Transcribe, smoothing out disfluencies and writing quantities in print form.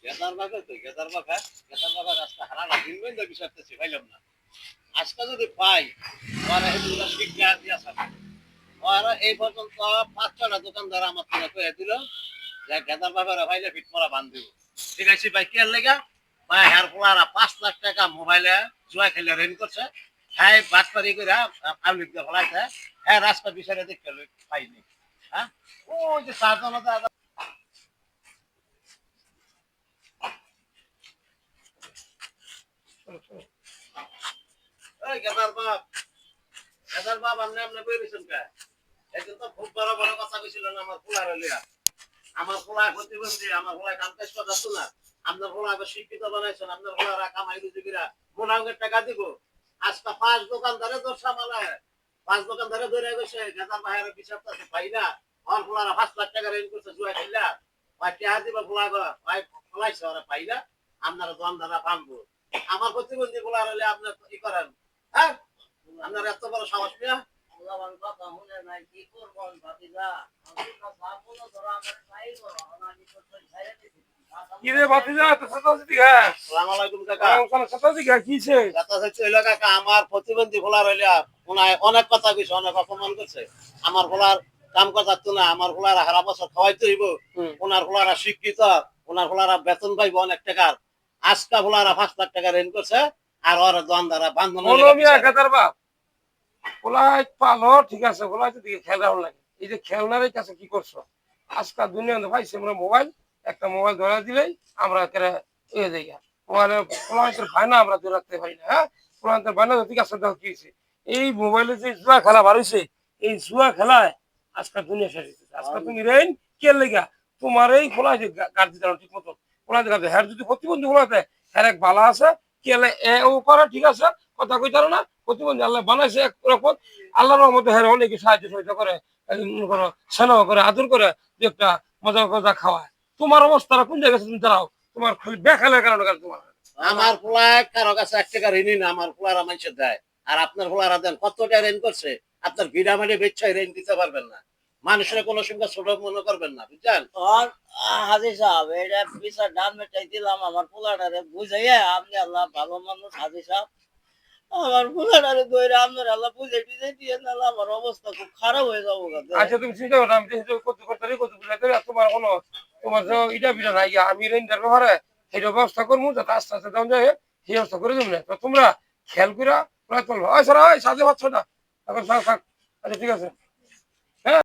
Gather বাঘে তো gather বাঘা রাস্তা হারানো দিনবেন তো কিছু একটা পাইলাম না। আজকে যদি পাই ওরা হেঁটে শিক্ষা দিয়া থাকে ওরা এই পর্যন্ত ৫-৬টা দোকানদার আমার থেকে কয়ে দিল যে গেদার বাঘেরা ভাইলে ফিট মারা বান্ধ দিব। ঠিক আছে ভাই কে লেগা ভাই হেয়ার ফোলারা ৫ লাখ টাকা মোবাইলে জুয়া খেলে রেন করছে। হ্যাঁ বাটপারি করে আউলিক দিয়ে ফলাইছে। হ্যাঁ রাস্তা বিচারে দেখতে পাইনি। হ্যাঁ ওই যে সাধারণত ওই গেদার বাপ আপনি আপনি বইছেন কে? একদিন তো খুব বড় বড় কথা কইছিলেন আমার পোলার লিয়া। আমার পোলা প্রতিবন্ধী, আমার পোলা কাম কাজ করতে না। আপনার পোলা আবার শিক্ষিত বানাইছেন, আপনার পোলারা কামাই রুজিরা মোনাঙ্গের টাকা দিব। আজকে ৫ দোকানদারে দোষ সামালায় ৫ দোকানদারে ধরে গেছে গেদার বাহিরে বিচারতে পাই না। আমার পোলারা ৫ লাখ টাকা রেন করছে জুয়া খেললা। ভাই টেহা দিবা পোলা গো ভাই ফলাইছে ওরা পাই না। আপনারা দোকানদাররা ভাঙবো। আমার প্রতিবন্ধী পোলার হলে আপনার ই করেন। হ্যাঁ আপনার এত বড় সাহস নিয়ে কিরে ভাতিজা তো সাতাশি দিঘা আসসালামু আলাইকুম কাকা। সাতাশি দিঘা কিছে কথা হচ্ছে হইলো কাকা আমার প্রতিবন্ধী ভোলার হইলে ওনায় অনেক কথা কইছে অনেক অপমান করছে। আমার ভোলার কাম করতে না আমার ভোলারা সারা বছর খাওয়াইতে হইব। ওনার ভোলারা শিক্ষিত ওনার ভোলারা বেতন পাইব অনেক টাকার। আজকা ভোলারা ৫ লাখ টাকা রেন করছে আর ওর দোকানদারা বান্ধব গেদার বাপ ওলাই পালো ঠিক আছে ওলাই তো দিকে খেলা লাগে এই যে খেলনার কাছে কি করছো আজকাল দুনিয়া ভাইছে আমরা মোবাইল একটা মোবাইল ধরা দিলেই আমরা ইয়ে যাই মোবাইলে পোলান্তের ভাই না আমরা ধরে রাখতে পারি না। হ্যাঁ পোলান্তের ভাই না ঠিক আছে দেখো কি হয়েছে এই মোবাইলে যে জুয়া খেলা বার হয়েছে এই জুয়া খেলায় আজকাল দুনিয়া শেষ হয়েছে। আজকাল তুমি রেন কে লেগা তোমার এই খোলা যে গাড়ি দিতে ঠিক মতো খোলা দিতে হ্যাঁ যদি প্রতিবন্ধী খোলাতে হ্যাঁ এক ভালো আছে কেলে এ ও করে ঠিক আছে কথা কইতারো না প্রতিবন্ধী আল্লাহ বানাইছে একরকম আল্লাহর মধ্যে হ্যাঁ অনেকে সাহায্য সহায়তা করে স্নেহ করে আদর করে যে একটা মজা মজা খাওয়ায়। তোমার অবস্থাটা কোন জায়গায় তুমি দাঁড়াও তোমার খালি বেখালের কারণে তোমার আমার পোলা কারো কাছে ১ টাকা ঋণই না আমার পোলারা মানুষের দেয় আর আপনার পোলারা দেন কতটা রেন করছে আপনার ভিড়া মানে বেচ্ছায় রেন দিতে পারবেন না। মানুষের কোনো সঙ্গে ছোট মনে করবেন না বুঝছেন। আর হাজি সাহেব এটা বিচার ডান মেটাই দিলাম আমার পোলাটারে বুঝাইয়া আপনি আল্লাহ ভালো মানুষ হাজি সাহেব আমার পোলাটারে দইরা আপনার আল্লাহ বুঝাই টুঝাই দিয়ে নাহলে আমার অবস্থা খুব খারাপ হয়ে যাবো। আচ্ছা তুমি চিন্তা করো আমি করতে করতে করতে বুঝাইতে তোমার কোনো তোমার ইটা বিটা নাই আমি রেন্টার ব্যাপারে সেটা ব্যবস্থা করবো যাতে আস্তে আস্তে দাম যায় সেই ব্যবস্থা করে দেবো না তো তোমরা খেয়াল করে চলবো ওই সারা ওই সাথে পাচ্ছ না এখন থাক থাক আচ্ছা ঠিক আছে। হ্যাঁ